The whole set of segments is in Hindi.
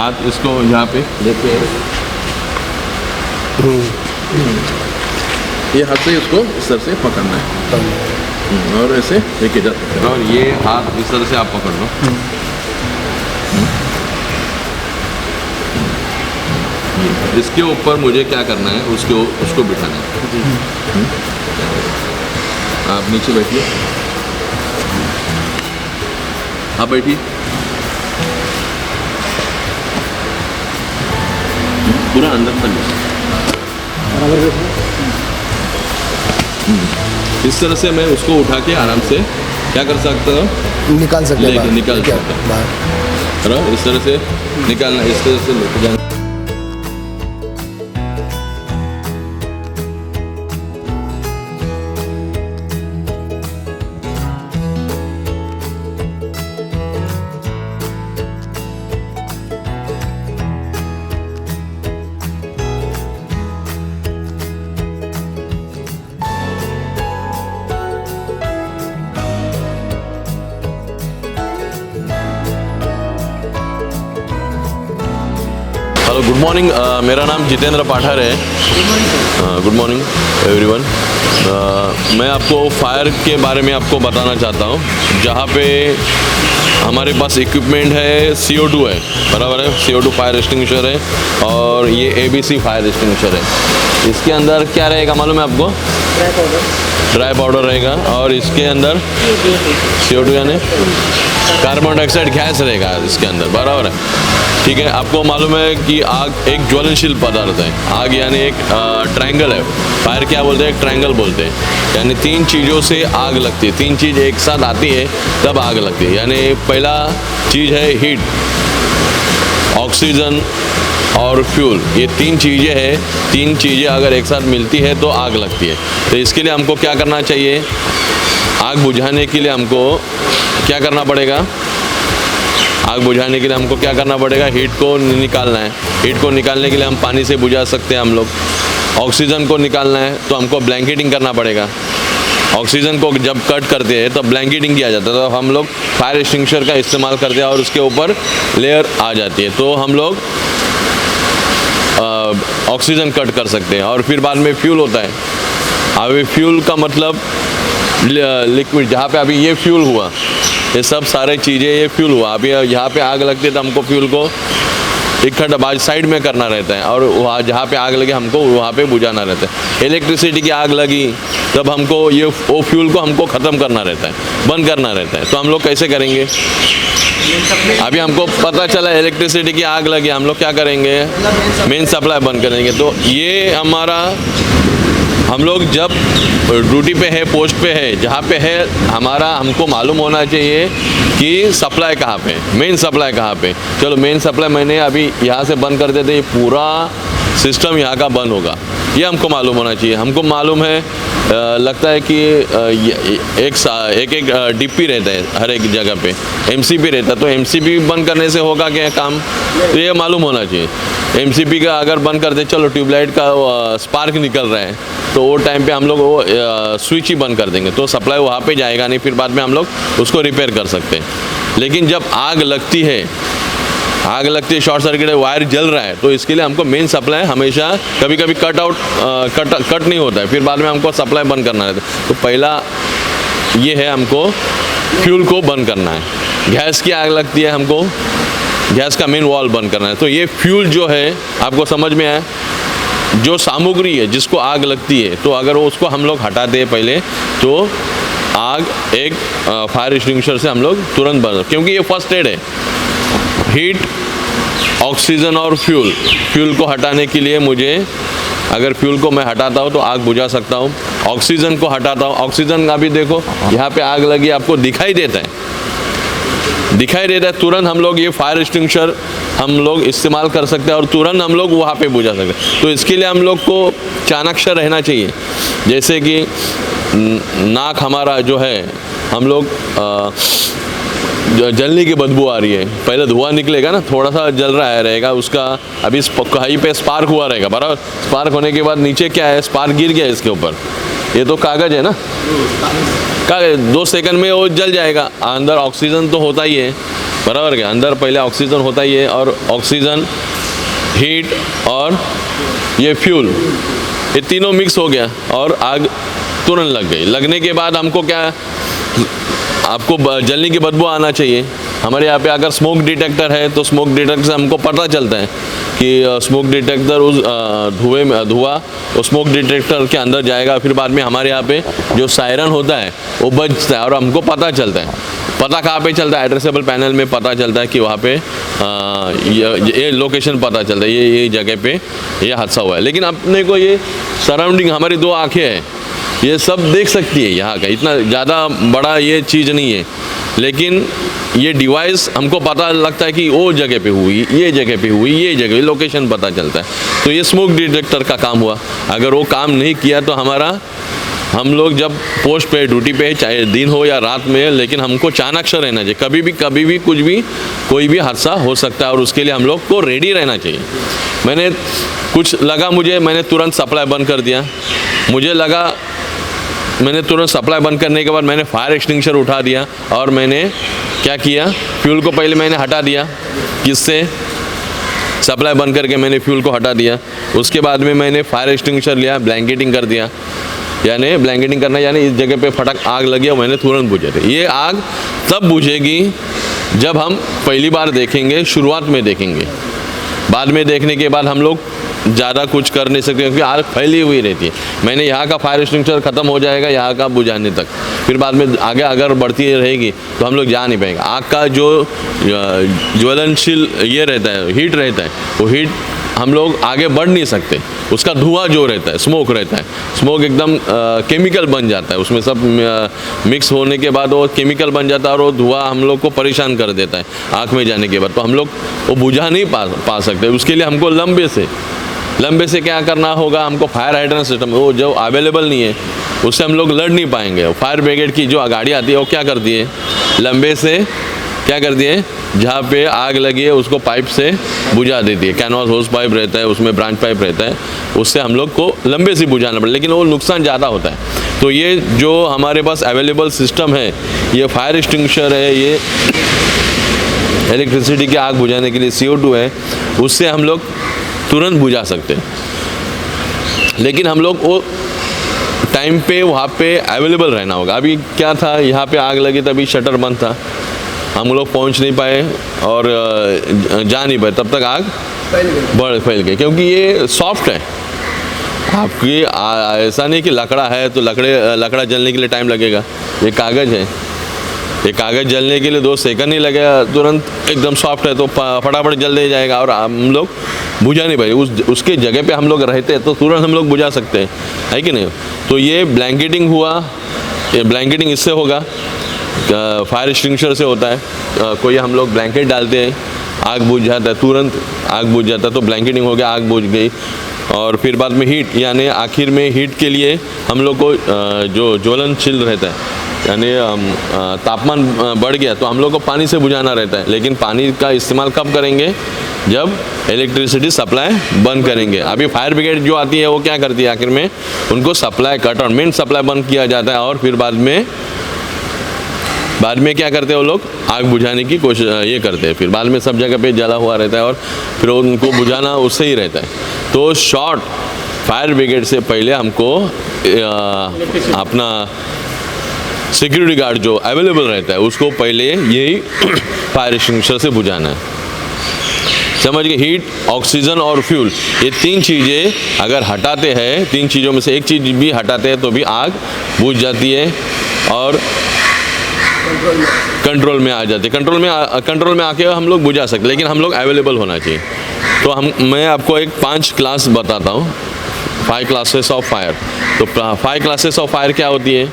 हाथ इसको यहाँ पे लेके ये हाथ से इसको इस तरह से पकड़ना है और ऐसे लेके जा सकते हैं। और ये हाथ इस तरह से आप पकड़ लो। इसके ऊपर मुझे क्या करना है, उसको बिठाना है। आप नीचे बैठिए, आप बैठिए, पूरा अंदर कर लो। इस तरह से मैं उसको उठा के आराम से क्या कर सकता हूँ, निकाल सकते हैं, निकाल सकता हूँ। इस तरह से निकालना, इस तरह से लेके जाना। Hello, good morning. मेरा नाम जितेंद्र पाठर है। Good morning everyone. मैं आपको फायर के बारे में आपको बताना चाहता हूँ, जहाँ पे हमारे पास इक्विपमेंट है, CO2 है, बराबर है, CO2 फायर एक्सटिंग्विशर है, और ये ABC फायर एक्सटिंग्विशर है। इसके अंदर क्या रहेगा मालूम है आपको? ड्राई पाउडर रहेगा, और इसके अंदर CO2 यानी कार्बन डाइऑक्साइड गैस रहेगा इसके अंदर, बराबर है। ठीक है, आपको मालूम है कि आग एक ज्वलनशील पदार्थ है। आग यानी एक ट्रायंगल है। फायर क्या बोलते हैं? एक ट्रायंगल बोलते हैं। यानी 3 चीज़ों से आग लगती है, 3 चीज़ एक साथ आती है तब आग लगती है। यानी पहला चीज़ है हीट, ऑक्सीजन और फ्यूल। ये 3 चीज़ें हैं। 3 चीज़ें अगर एक साथ मिलती है तो आग लगती है। तो इसके लिए हमको क्या करना चाहिए? आग बुझाने के लिए हमको क्या करना पड़ेगा? आग बुझाने के लिए हमको क्या करना पड़ेगा? हीट को निकालना है। हीट को निकालने के लिए हम पानी से बुझा सकते हैं हम लोग। ऑक्सीजन को निकालना है तो हमको ब्लैंकेटिंग करना पड़ेगा। ऑक्सीजन को जब कट करते हैं तो ब्लैंकेटिंग किया जाता है, तो हम लोग फायर एक्सटिंग्विशर का इस्तेमाल करते हैं और उसके ऊपर लेयर आ जाती है, तो हम लोग ऑक्सीजन कट कर सकते हैं। और फिर बाद में फ्यूल होता है। अभी फ्यूल का मतलब लिक्विड, जहाँ पे अभी ये फ्यूल हुआ, ये सब सारे चीज़ें ये फ्यूल हुआ। अभी यहाँ पे आग लगती है तो हमको फ्यूल को इकट्ठा साइड में करना रहता है, और वहाँ जहाँ पे आग लगे हमको वहाँ पे बुझाना रहता है। इलेक्ट्रिसिटी की आग लगी तब हमको वो फ्यूल को हमको ख़त्म करना रहता है, बंद करना रहता है। तो हम लोग कैसे करेंगे? अभी हमको पता चला इलेक्ट्रिसिटी की आग लगी, हम लोग क्या करेंगे? मेन सप्लाई बंद करेंगे। तो ये हमारा, हम लोग जब ड्यूटी पे है, पोस्ट पे है, जहाँ पे है हमारा, हमको मालूम होना चाहिए कि सप्लाई कहाँ पे, मेन सप्लाई कहाँ पे। चलो मेन सप्लाई मैंने अभी यहाँ से बंद कर देते, ये पूरा सिस्टम यहाँ का बंद होगा, ये हमको मालूम होना चाहिए। हमको मालूम है, लगता है कि एक डिप्पी रहता है हर एक जगह पे, MCB रहता है, तो MCB बंद करने से होगा क्या काम? तो ये मालूम होना चाहिए। MCB का अगर बंद करते, चलो ट्यूबलाइट का स्पार्क निकल रहा है, तो वो टाइम पे हम लोग वो स्विच ही बंद कर देंगे, तो सप्लाई वहाँ पे जाएगा नहीं, फिर बाद में हम लोग उसको रिपेयर कर सकते हैं। लेकिन जब आग लगती है, शॉर्ट सर्किट है, वायर जल रहा है, तो इसके लिए हमको मेन सप्लाई हमेशा, कभी कभी कट नहीं होता है, फिर बाद में हमको सप्लाई बंद करना रहता है। तो पहला ये है, हमको फ्यूल को बंद करना है। गैस की आग लगती है, हमको गैस का मेन वॉल्व बंद करना है। तो ये फ्यूल जो है, आपको समझ में आया, जो सामग्री है जिसको आग लगती है, तो अगर उसको हम लोग हटा दें पहले, तो आग एक फायर एक्सटिंग्विशर से हम लोग तुरंत बंद, क्योंकि ये फर्स्ट एड है। हीट, ऑक्सीजन और फ्यूल को हटाने के लिए मुझे, अगर फ्यूल को मैं हटाता हूँ तो आग बुझा सकता हूँ। ऑक्सीजन को हटाता हूँ, ऑक्सीजन का भी देखो यहाँ पे आग लगी, आपको दिखाई देता है, तुरंत हम लोग ये फायर एक्सटिंग्विशर हम लोग इस्तेमाल कर सकते हैं और तुरंत हम लोग वहाँ पे बुझा सकते हैं। तो इसके लिए हम लोग को चाणक्य रहना चाहिए। जैसे कि नाक हमारा जो है, हम लोग जलने की बदबू आ रही है, पहले धुआं निकलेगा ना, थोड़ा सा जल रहा है रहेगा, उसका अभी कहीं पे स्पार्क हुआ रहेगा, बराबर। स्पार्क होने के बाद नीचे क्या है, स्पार्क गिर गया इसके ऊपर, ये तो कागज़ है ना, 2 सेकंड में वो जल जाएगा। अंदर ऑक्सीजन तो होता ही है, बराबर क्या, अंदर पहले ऑक्सीजन होता ही है, और ऑक्सीजन, हीट और ये फ्यूल, ये तीनों मिक्स हो गया और आग तुरंत लग गई। लगने के बाद हमको क्या, आपको जलने की बदबू आना चाहिए। हमारे यहाँ पे अगर स्मोक डिटेक्टर है तो स्मोक डिटेक्टर से हमको पता चलता है कि स्मोक डिटेक्टर उस धुआं वो स्मोक डिटेक्टर के अंदर जाएगा। फिर बाद में हमारे यहाँ पे जो सायरन होता है वो बजता है और हमको पता चलता है। पता कहाँ पे चलता है, एड्रेसेबल पैनल में पता चलता है कि वहाँ पे ये लोकेशन पता चलता है, ये जगह पे ये हादसा हुआ है। लेकिन अपने को ये सराउंडिंग, हमारी 2 आँखें हैं, ये सब देख सकती है यहाँ का, इतना ज़्यादा बड़ा ये चीज़ नहीं है। लेकिन ये डिवाइस हमको पता लगता है कि वो जगह पे हुई, ये जगह पे हुई, ये जगह, लोकेशन पता चलता है। तो ये स्मोक डिटेक्टर का काम हुआ। अगर वो काम नहीं किया तो हम लोग जब पोस्ट पे ड्यूटी पे, चाहे दिन हो या रात में, लेकिन हमको चाणक्य रहना चाहिए। कभी भी कुछ भी, कोई भी हादसा हो सकता है और उसके लिए हम लोग को रेडी रहना चाहिए। मैंने मैंने तुरंत सप्लाई बंद कर दिया। मैंने तुरंत सप्लाई बंद करने के बाद मैंने फायर एक्सटिंग्विशर उठा दिया और मैंने क्या किया, फ्यूल को पहले मैंने हटा दिया। किससे? सप्लाई बंद करके मैंने फ्यूल को हटा दिया। उसके बाद में मैंने फायर एक्सटिंग्विशर लिया, ब्लैंकेटिंग कर दिया। यानी ब्लैंकेटिंग करना यानी इस जगह पे फटक आग लगी और मैंने तुरंत बुझे थे। ये आग तब बुझेगी जब हम पहली बार देखेंगे, शुरुआत में देखेंगे। बाद में देखने के बाद हम लोग ज़्यादा कुछ कर नहीं सकते क्योंकि आग फैली हुई रहती है। मैंने यहाँ का फायर एक्सटिंग्विशर ख़त्म हो जाएगा यहाँ का बुझाने तक, फिर बाद में आगे अगर बढ़ती रहेगी तो हम लोग जा नहीं पाएंगे। आग का जो ज्वलनशील ये रहता है, हीट रहता है, वो हीट हम लोग आगे बढ़ नहीं सकते। उसका धुआं जो रहता है, स्मोक रहता है, स्मोक एकदम केमिकल बन जाता है। उसमें सब मिक्स होने के बाद वो केमिकल बन जाता है और वो धुआं हम लोग को परेशान कर देता है आँख में जाने के बाद। तो हम लोग वो बुझा नहीं पा सकते। उसके लिए हमको लंबे से क्या करना होगा, हमको फायर हाइड्रेंट सिस्टम वो जो अवेलेबल नहीं है उससे हम लोग लड़ नहीं पाएंगे। फायर ब्रिगेड की जो गाड़ी आती है वो क्या करती है, लंबे से क्या करती है, जहाँ पे आग लगी है उसको पाइप से बुझा देती है। कैनवास होस पाइप रहता है, उसमें ब्रांच पाइप रहता है, उससे हम लोग को लंबे से बुझाना पड़ता है, लेकिन वो नुकसान ज़्यादा होता है। तो ये जो हमारे पास अवेलेबल सिस्टम है, ये फायर एक्सटिंग्विशर है, ये इलेक्ट्रिसिटी की आग बुझाने के लिए CO2 है, उससे हम लोग तुरंत बुझा सकते हैं। लेकिन हम लोग वो टाइम पे वहाँ पे अवेलेबल रहना होगा। अभी क्या था, यहाँ पे आग लगी तभी शटर बंद था, हम लोग पहुँच नहीं पाए और जा नहीं पाए, तब तक आग फैल गई। क्योंकि ये सॉफ्ट है, आपकी ऐसा नहीं कि लकड़ा है तो लकड़ा जलने के लिए टाइम लगेगा। ये कागज़ है, ये कागज़ जलने के लिए 2 सेकंड नहीं लगेगा, तुरंत एकदम सॉफ्ट है तो फटाफट जल दे जाएगा और हम लोग बुझा नहीं पाए। उसके जगह पे हम लोग रहते हैं तो तुरंत हम लोग बुझा सकते हैं, है कि नहीं। तो ये ब्लैंकेटिंग हुआ, ये ब्लैंकेटिंग इससे होगा, फायर एक्सटिंग्विशर से होता है। कोई हम लोग ब्लैंकेट डालते हैं, आग बुझ जाता है, तुरंत आग बुझ जाता है, तो ब्लैंकेटिंग हो गया, आग बुझ गई। और फिर बाद में हीट, यानी आखिर में हीट के लिए हम लोग को जो ज्वलनशील रहता है, यानी तापमान बढ़ गया तो हम लोग को पानी से बुझाना रहता है। लेकिन पानी का इस्तेमाल कब करेंगे, जब इलेक्ट्रिसिटी सप्लाई बंद करेंगे। अभी फायर ब्रिगेड जो आती है वो क्या करती है, आखिर में उनको सप्लाई कट और मेन सप्लाई बंद किया जाता है और फिर बाद में क्या करते हैं, वो लोग आग बुझाने की कोशिश ये करते हैं। फिर बाद में सब जगह पे जला हुआ रहता है और फिर उनको बुझाना उससे ही रहता है। तो शॉर्ट फायर ब्रिगेड से पहले हमको अपना सिक्योरिटी गार्ड जो अवेलेबल रहता है उसको पहले यही फायर एक्सटिंग्विशर से बुझाना है। समझ गए, हीट, ऑक्सीजन और फ्यूल, ये 3 चीज़ें अगर हटाते हैं, 3 चीज़ों में से एक चीज़ भी हटाते हैं तो भी आग बुझ जाती है और कंट्रोल में आ जाती है। कंट्रोल में आके हम लोग बुझा सकते, लेकिन हम लोग अवेलेबल होना चाहिए। तो मैं आपको एक 5 क्लास बताता हूँ, 5 क्लासेस ऑफ फायर। तो 5 क्लासेस ऑफ फायर क्या होती है,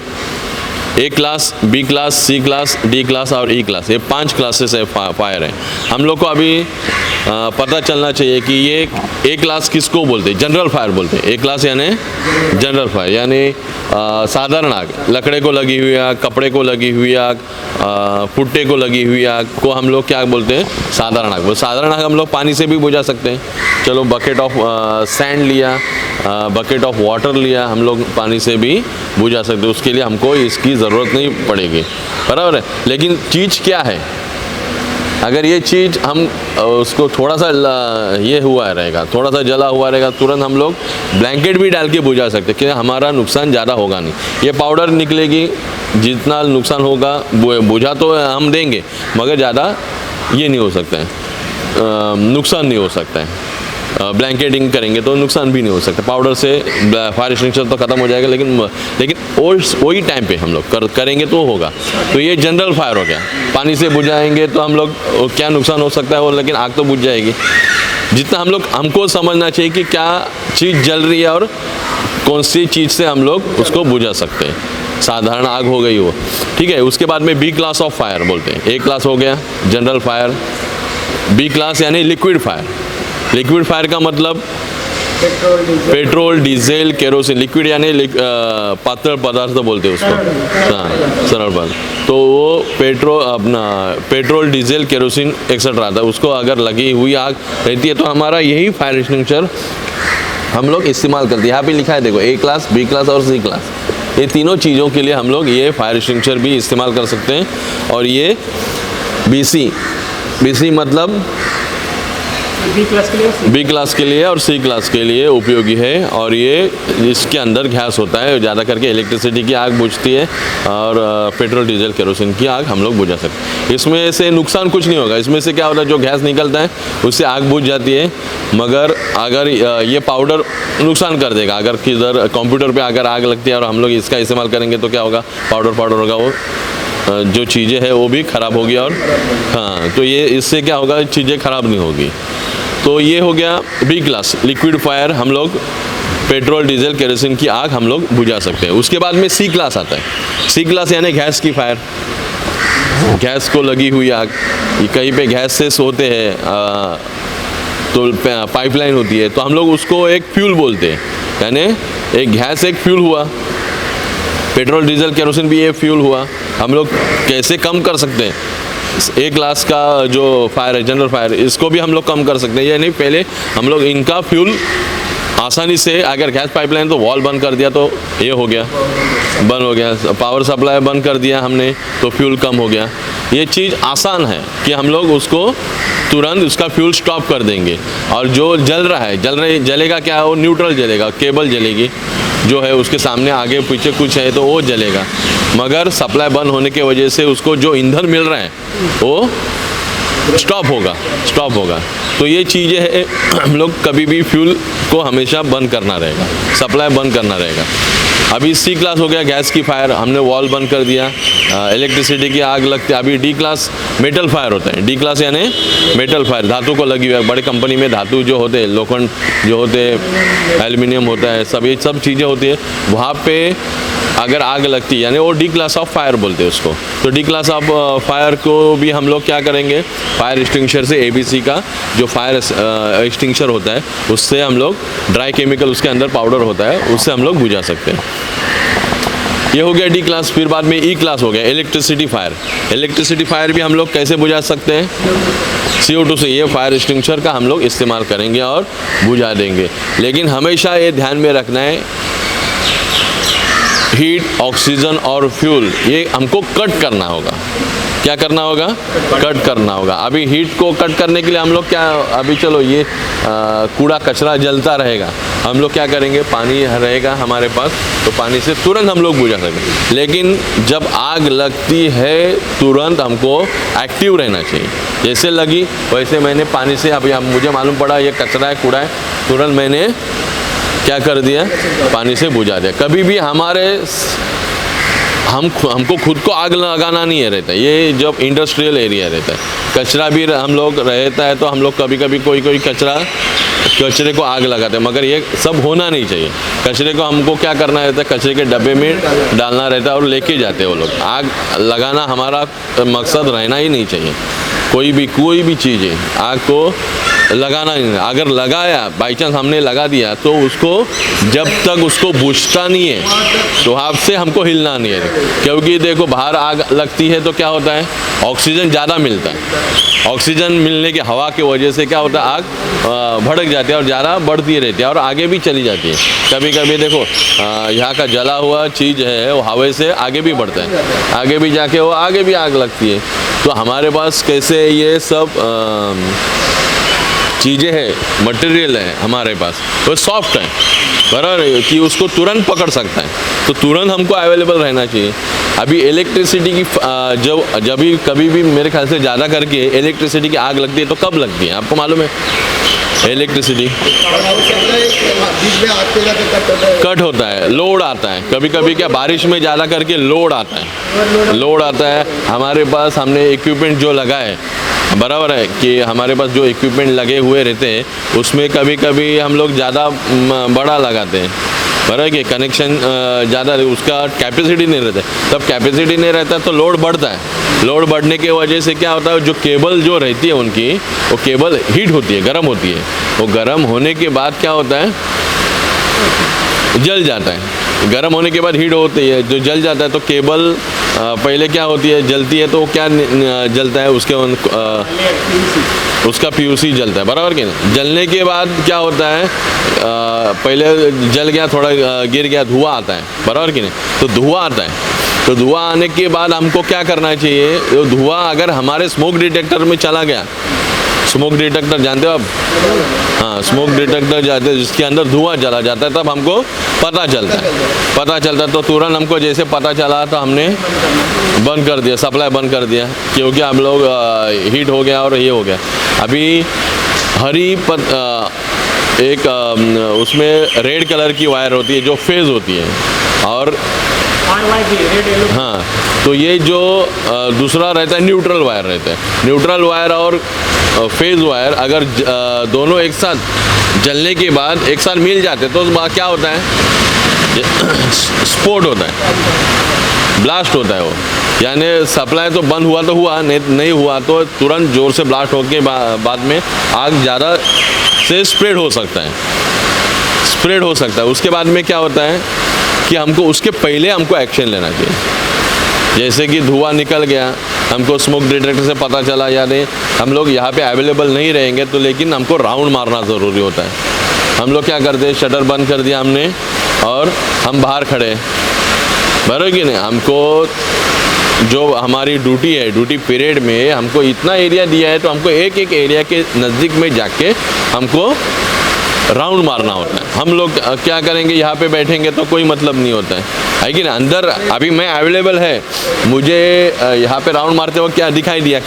A class, B class, C class, D class और E क्लास, ये 5 क्लासेस है फायर है। हम लोग को अभी पता चलना चाहिए कि ये A क्लास किसको बोलते हैं, जनरल फायर बोलते हैं। A क्लास यानी जनरल फायर, यानी साधारण आग, लकड़े को लगी हुई आग, कपड़े को लगी हुई आग, पुट्टे को लगी हुई आग को हम लोग क्या बोलते हैं, साधारण आग। वो साधारण आग हम लोग पानी से भी बुझा सकते हैं। चलो बकेट ऑफ सैंड लिया, बकेट ऑफ वाटर लिया, हम लोग पानी से भी बुझा सकते हैं। उसके लिए हमको इसकी ज़रूरत नहीं पड़ेगी, बराबर है। लेकिन चीज़ क्या है, अगर ये चीज़ हम उसको थोड़ा सा ये हुआ रहेगा, थोड़ा सा जला हुआ रहेगा, तुरंत हम लोग ब्लैंकेट भी डाल के बुझा सकते हैं कि हमारा नुकसान ज़्यादा होगा नहीं। ये पाउडर निकलेगी, जितना नुकसान होगा बुझा तो हम देंगे, मगर ज़्यादा ये नहीं हो सकता है, नुकसान नहीं हो सकता है। ब्लैंकेटिंग करेंगे तो नुकसान भी नहीं हो सकता। पाउडर से फायर एक्सटिंग्विशर तो ख़त्म हो जाएगा, लेकिन वही टाइम पे हम लोग करेंगे तो होगा। तो ये जनरल फायर हो गया। पानी से बुझाएंगे तो हम लोग क्या नुकसान हो सकता है वो, लेकिन आग तो बुझ जाएगी। जितना हमको समझना चाहिए कि क्या चीज़ जल रही है और कौन सी चीज़ से हम लोग उसको बुझा सकते हैं। साधारण आग हो गई वो, ठीक है। उसके बाद में बी क्लास ऑफ फायर बोलते हैं। ए क्लास हो गया जनरल फायर, बी क्लास यानी लिक्विड फायर। लिक्विड फायर का मतलब पेट्रोल, डीजल, केरोसिन। लिक्विड यानी पातल पदार्थ बोलते हैं उसको, हाँ, सरल बात। तो वो पेट्रोल, डीजल, केरोसिन एक्सेट्रा था, उसको अगर लगी हुई आग रहती है तो हमारा यही फायर एक्सटिंग्विशर हम लोग इस्तेमाल करते हैं। यहाँ पे लिखा है देखो, ए क्लास, बी क्लास और सी क्लास। ये तीनों चीज़ों के लिए हम लोग ये फायर एक्सटिंग्विशर भी इस्तेमाल कर सकते हैं। और ये BC मतलब बी क्लास के लिए और सी क्लास के लिए उपयोगी है। और ये इसके अंदर गैस होता है, ज़्यादा करके इलेक्ट्रिसिटी की आग बुझती है और पेट्रोल, डीजल, केरोसिन की आग हम लोग बुझा सकते हैं। इसमें से नुकसान कुछ नहीं होगा। इसमें से क्या होता है, जो गैस निकलता है उससे आग बुझ जाती है, मगर अगर ये पाउडर नुकसान कर देगा। अगर किधर कंप्यूटर पर अगर आग लगती है और हम लोग इसका इस्तेमाल करेंगे तो क्या होगा, पाउडर होगा, वो जो चीज़ें हैं वो भी ख़राब होगी। और हाँ, तो ये इससे क्या होगा, चीज़ें ख़राब नहीं होगी। तो ये हो गया बी क्लास लिक्विड फायर, हम लोग पेट्रोल, डीजल, केरोसिन की आग हम लोग बुझा सकते हैं। उसके बाद में सी क्लास आता है। सी क्लास यानी गैस की फायर, गैस को लगी हुई आग। कहीं पे गैस से होते हैं तो पाइपलाइन होती है, तो हम लोग उसको एक फ्यूल बोलते हैं। यानी एक गैस एक फ्यूल हुआ, पेट्रोल, डीजल, केरोसिन भी ये फ्यूल हुआ। हम लोग कैसे कम कर सकते हैं, ए क्लास का जो फायर है, जनरल फायर, इसको भी हम लोग कम कर सकते हैं। यानी पहले हम लोग इनका फ्यूल आसानी से, अगर गैस पाइपलाइन तो वॉल बंद कर दिया तो ये हो गया, बंद हो गया। पावर सप्लाई बंद कर दिया हमने तो फ्यूल कम हो गया। ये चीज़ आसान है कि हम लोग उसको तुरंत उसका फ्यूल स्टॉप कर देंगे। और जो जल रहा है, जलेगा क्या, वो न्यूट्रल जलेगा, केबल जलेगी जो है उसके सामने आगे पीछे कुछ है तो वो जलेगा, मगर सप्लाई बंद होने की वजह से उसको जो ईंधन मिल रहा है वो स्टॉप होगा। तो ये चीज़ें है, हम लोग कभी भी फ्यूल को हमेशा बंद करना रहेगा, सप्लाई बंद करना रहेगा। अभी सी क्लास हो गया गैस की फायर, हमने वॉल बंद कर दिया, इलेक्ट्रिसिटी की आग लगती है। अभी डी क्लास मेटल फायर होता है। डी क्लास यानी मेटल फायर, धातु को लगी हुई है। बड़े कंपनी में धातु जो होते हैं, लोखंड जो होते हैं, एल्युमिनियम होता है, ये सब चीज़ें होती है, वहाँ पे अगर आग लगती है यानी वो डी क्लास ऑफ फायर बोलते हैं उसको। तो डी क्लास ऑफ फायर को भी हम लोग क्या करेंगे, फायर एक्सटिंग्विशर से ABC का जो फायर एक्सटिंग्विशर होता है उससे हम लोग ड्राई केमिकल उसके अंदर पाउडर होता है, उससे हम लोग बुझा सकते हैं। ये हो गया डी क्लास। फिर बाद में ई क्लास हो गया इलेक्ट्रिसिटी फायर। इलेक्ट्रिसिटी फायर भी हम लोग कैसे बुझा सकते हैं, CO2 से ये फायर एक्सटिंग्विशर का हम लोग इस्तेमाल करेंगे और बुझा देंगे। लेकिन हमेशा ये ध्यान में रखना है, हीट, ऑक्सीजन और फ्यूल ये हमको कट करना होगा। क्या करना होगा, कट करना होगा। अभी हीट को कट करने के लिए हम लोग क्या, अभी चलो ये कूड़ा कचरा जलता रहेगा, हम लोग क्या करेंगे, पानी रहेगा हमारे पास तो पानी से तुरंत हम लोग बुझा सकते। लेकिन जब आग लगती है तुरंत हमको एक्टिव रहना चाहिए। जैसे लगी वैसे मैंने पानी से, अभी मुझे मालूम पड़ा ये कचरा है, कूड़ा है, तुरंत मैंने क्या कर दिया, पानी से बुझा दिया। कभी भी हमको खुद को आग लगाना नहीं है रहता। ये जब इंडस्ट्रियल एरिया रहता है, कचरा भी हम लोग रहता है तो हम लोग कभी कभी कोई कचरे को आग लगाते हैं, मगर ये सब होना नहीं चाहिए। कचरे को हमको क्या करना रहता है, कचरे के डब्बे में डालना रहता है और लेके जाते हैं वो लोग। आग लगाना हमारा मकसद रहना ही नहीं चाहिए। कोई भी चीज़ है, आग को लगाना नहीं है। अगर लगाया, बाई चांस हमने लगा दिया तो उसको जब तक उसको बुझता नहीं है तो आपसे हमको हिलना नहीं है। क्योंकि देखो बाहर आग लगती है तो क्या होता है, ऑक्सीजन ज़्यादा मिलता है। ऑक्सीजन मिलने की हवा की वजह से क्या होता है, आग भड़क जाती है और ज़्यादा बढ़ती रहती है और आगे भी चली जाती है। कभी कभी देखो यहाँ का जला हुआ चीज़ है वो हवा से आगे भी बढ़ता है, आगे भी जाके वो आगे भी आग लगती है। तो हमारे पास कैसे ये सब चीज़ें हैं, मटेरियल है हमारे पास, वो सॉफ्ट है बराबर कि उसको तुरंत पकड़ सकता है, तो तुरंत हमको अवेलेबल रहना चाहिए। अभी इलेक्ट्रिसिटी की जब भी कभी भी मेरे ख्याल से ज़्यादा करके इलेक्ट्रिसिटी की आग लगती है तो कब लगती है आपको मालूम है? इलेक्ट्रिसिटी कट होता है, लोड आता है, कभी कभी क्या बारिश में ज़्यादा करके लोड आता है हमारे पास। हमने इक्विपमेंट जो लगा है बराबर है कि हमारे पास जो इक्विपमेंट लगे हुए रहते हैं उसमें कभी कभी हम लोग ज़्यादा बड़ा लगाते हैं बराबर कि कनेक्शन ज़्यादा उसका कैपेसिटी नहीं रहता, तब कैपेसिटी नहीं रहता तो लोड बढ़ता है। लोड बढ़ने की वजह से क्या होता है, जो केबल जो रहती है उनकी वो केबल हीट होती है, गर्म होती है। वो गर्म होने के बाद क्या होता है, जल जाता है। गर्म होने के बाद हीट होती है, जो जल जाता है तो केबल पहले क्या होती है, जलती है तो क्या जलता है उसका पीयूसी जलता है बराबर कि नहीं। जलने के बाद क्या होता है, पहले जल गया, थोड़ा गिर गया, धुआं आता है बराबर कि नहीं। तो धुआं आता है, तो धुआं आने के बाद हमको क्या करना चाहिए, वो धुआं अगर हमारे स्मोक डिटेक्टर में चला गया, स्मोक डिटेक्टर जानते हो आप? हाँ, स्मोक डिटेक्टर जाते हैं जिसके अंदर धुआं चला जाता है, तब हमको पता चलता है तो तुरंत हमको जैसे पता चला तो हमने बंद कर दिया, सप्लाई बंद कर दिया, क्योंकि हम लोग हीट हो गया और ये हो गया। अभी हरी एक उसमें रेड कलर की वायर होती है जो फेज होती है, और हाँ, तो ये जो दूसरा रहता है न्यूट्रल वायर रहता है। न्यूट्रल वायर और फेज वायर अगर दोनों एक साथ जलने के बाद एक साथ मिल जाते तो उस बात क्या होता है, स्फोट होता है, ब्लास्ट होता है वो, यानी सप्लाई तो बंद हुआ तो हुआ, नहीं हुआ तो तुरंत ज़ोर से ब्लास्ट होके बाद में आग ज़्यादा से स्प्रेड हो सकता है। उसके बाद में क्या होता है कि हमको उसके पहले हमको एक्शन लेना चाहिए। जैसे कि धुआं निकल गया, हमको स्मोक डिटेक्टर से पता चला या नहीं, हम लोग यहाँ पे अवेलेबल नहीं रहेंगे तो लेकिन हमको राउंड मारना ज़रूरी होता है। हम लोग क्या करते हैं, शटर बंद कर दिया हमने और हम बाहर खड़े, बराबर कि नहीं। हमको जो हमारी ड्यूटी है, ड्यूटी पीरियड में हमको इतना एरिया दिया है तो हमको एक एक एरिया के नज़दीक में जाके हमको राउंड मारना होता है। हम लोग क्या करेंगे, यहाँ पे बैठेंगे तो कोई मतलब नहीं होता है कि ना। अंदर अभी मैं अवेलेबल है, मुझे यहाँ पे राउंड मारते वक्त क्या दिखाई दिया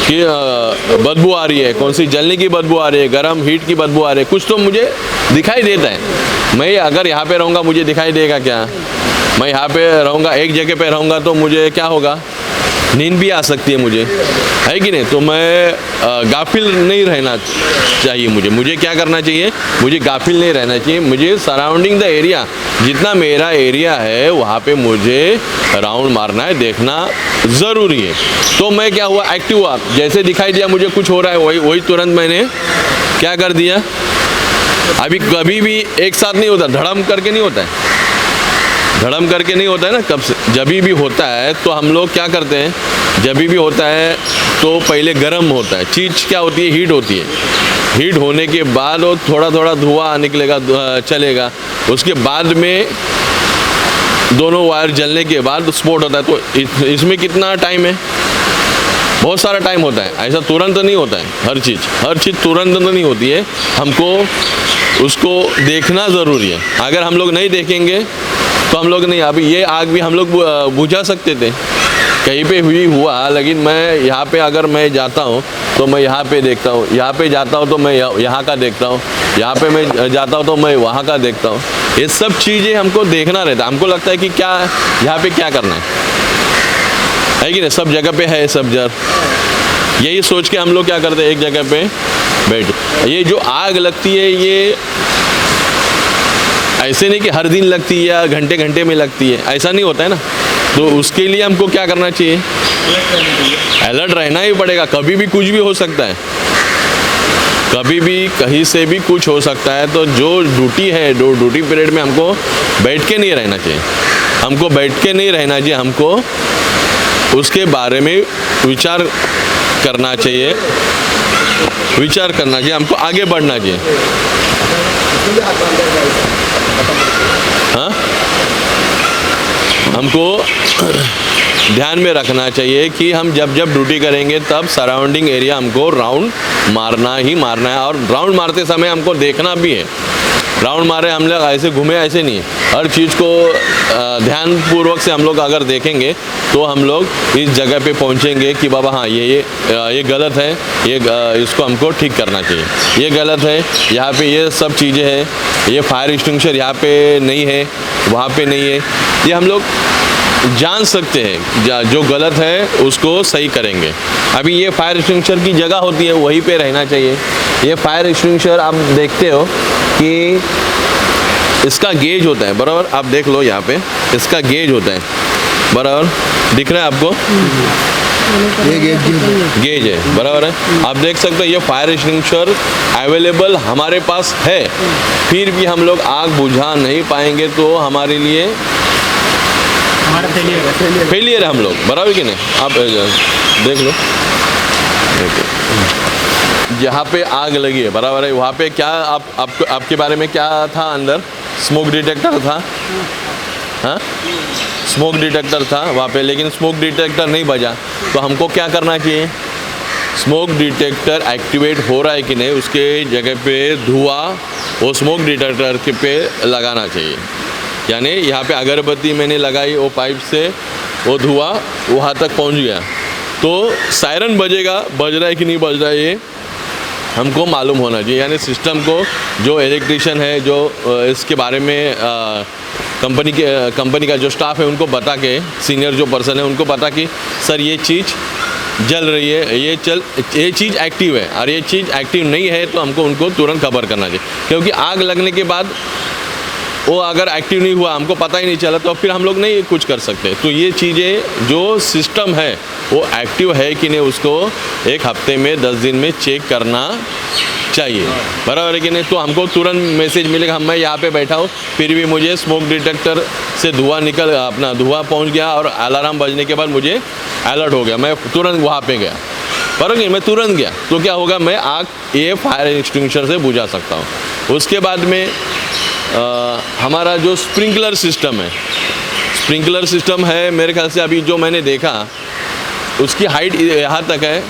कि बदबू आ रही है, कौन सी जलने की बदबू आ रही है, गर्म हीट की बदबू आ रही है, कुछ तो मुझे दिखाई देता है। मैं अगर यहाँ पे रहूँगा मुझे दिखाई देगा क्या? मैं यहाँ पे रहूँगा, एक जगह पे रहूँगा तो मुझे क्या होगा, नींद भी आ सकती है मुझे, है कि नहीं। तो मैं गाफिल नहीं रहना चाहिए, मुझे क्या करना चाहिए, मुझे गाफिल नहीं रहना चाहिए। मुझे सराउंडिंग द एरिया, जितना मेरा एरिया है वहाँ पे मुझे राउंड मारना है, देखना ज़रूरी है। तो मैं क्या हुआ, एक्टिव हुआ, जैसे दिखाई दिया मुझे कुछ हो रहा है वही तुरंत मैंने क्या कर दिया। अभी कभी भी एक साथ नहीं होता, धड़म करके नहीं होता है ना। कब से जब भी होता है तो हम लोग क्या करते हैं, जब भी होता है तो पहले गर्म होता है, चीज़ क्या होती है, हीट होती है। हीट होने के बाद वो थोड़ा थोड़ा धुआं निकलेगा, चलेगा, उसके बाद में दोनों वायर जलने के बाद स्फोट होता है। तो इसमें कितना टाइम है, बहुत सारा टाइम होता है, ऐसा तुरंत नहीं होता है। हर चीज़ तुरंत नहीं होती है, हमको उसको देखना ज़रूरी है। अगर हम लोग नहीं देखेंगे तो हम लोग नहीं, अभी ये आग भी हम लोग बुझा सकते थे, कहीं पे हुआ, लेकिन मैं यहाँ पे अगर मैं जाता हूँ तो मैं यहाँ पे देखता हूँ, यहाँ पे जाता हूँ तो मैं यहाँ का देखता हूँ, यहाँ पे मैं जाता हूँ तो मैं वहाँ का देखता हूँ। ये सब चीज़ें हमको देखना रहता है। हमको लगता है कि क्या यहाँ पे क्या करना है कि नहीं, सब जगह पे है, सब जगह यही सोच के हम लोग क्या करते हैं, एक जगह पे बैठ। ये जो आग लगती है ये ऐसे नहीं कि हर दिन लगती है या घंटे घंटे में लगती है, ऐसा नहीं होता है ना। तो उसके लिए हमको क्या करना चाहिए, अलर्ट रहना ही पड़ेगा। कभी भी कुछ भी हो सकता है, कभी भी कहीं से भी कुछ हो सकता है। तो जो ड्यूटी है, ड्यूटी पीरियड में हमको बैठ के नहीं रहना चाहिए, हमको उसके बारे में विचार करना चाहिए, विचार करना चाहिए, हमको आगे बढ़ना चाहिए। हाँ, हमको ध्यान में रखना चाहिए कि हम जब जब ड्यूटी करेंगे तब सराउंडिंग एरिया हमको राउंड मारना ही मारना है, और राउंड मारते समय हमको देखना भी है। राउंड मारे हम लोग ऐसे घूमे ऐसे नहीं, हर चीज़ को ध्यानपूर्वक से हम लोग अगर देखेंगे तो हम लोग इस जगह पे पहुंचेंगे कि बाबा हाँ ये गलत है, इसको हमको ठीक करना चाहिए, ये गलत है, यहाँ पे ये सब चीज़ें हैं, ये फायर एक्सटिंग्विशर यहाँ पे नहीं है, वहाँ पे नहीं है, ये हम लोग जान सकते हैं। जो गलत है उसको सही करेंगे। अभी ये फायर एक्सटिंग्विशर की जगह होती है, वहीं पे रहना चाहिए। ये फायर एक्सटिंग्विशर आप देखते हो कि इसका गेज होता है, बराबर, आप देख लो यहाँ पे इसका गेज होता है, बराबर, दिख रहा है आपको, ये गेज है, बराबर है। आप देख सकते हो ये फायर एक्सटिंग्विशर अवेलेबल हमारे पास है, फिर भी हम लोग आग बुझा नहीं पाएंगे तो हमारे लिए फेलियर है हम लोग, बराबर कि नहीं। आप देख लो, जहाँ पे आग लगी है, बराबर है, वहाँ पे क्या आपके बारे में क्या था, अंदर स्मोक डिटेक्टर था, हाँ, स्मोक डिटेक्टर था वहाँ पे, लेकिन स्मोक डिटेक्टर नहीं बजा, तो हमको क्या करना चाहिए, स्मोक डिटेक्टर एक्टिवेट हो रहा है कि नहीं, उसके जगह पे धुआं वो स्मोक डिटेक्टर के पे लगाना चाहिए। यानी यहाँ पे अगरबत्ती मैंने लगाई, वो पाइप से वो धुआं वहाँ तक पहुँच गया, तो सायरन बजेगा, बज रहा है कि नहीं बज रहा है ये हमको मालूम होना चाहिए। यानी सिस्टम को जो इलेक्ट्रिशियन है, जो इसके बारे में कंपनी का जो स्टाफ है उनको बता के, सीनियर जो पर्सन है उनको बता कि सर ये चीज़ जल रही है, ये चीज़ एक्टिव है, और ये चीज़ एक्टिव नहीं है तो हमको उनको तुरंत खबर करना चाहिए। क्योंकि आग लगने के बाद वो अगर एक्टिव नहीं हुआ, हमको पता ही नहीं चला, तो फिर हम लोग नहीं कुछ कर सकते। तो ये चीज़ें जो सिस्टम है वो एक्टिव है कि नहीं, उसको एक हफ्ते में 10 दिन में चेक करना चाहिए, बराबर है कि नहीं। तो हमको तुरंत मैसेज मिलेगा, मैं यहाँ पे बैठा हूँ, फिर भी मुझे स्मोक डिटेक्टर से धुआं पहुँच गया और अलार्म बजने के बाद मुझे अलर्ट हो गया, मैं तुरंत वहाँ पे गया, बराबर मैं तुरंत गया, तो क्या होगा, मैं आग ये फायर एक्सटिंग्विशर से बुझा सकता हूँ। उसके बाद में हमारा जो स्प्रिंकलर सिस्टम है, मेरे ख्याल से अभी जो मैंने देखा उसकी हाइट यहाँ तक है,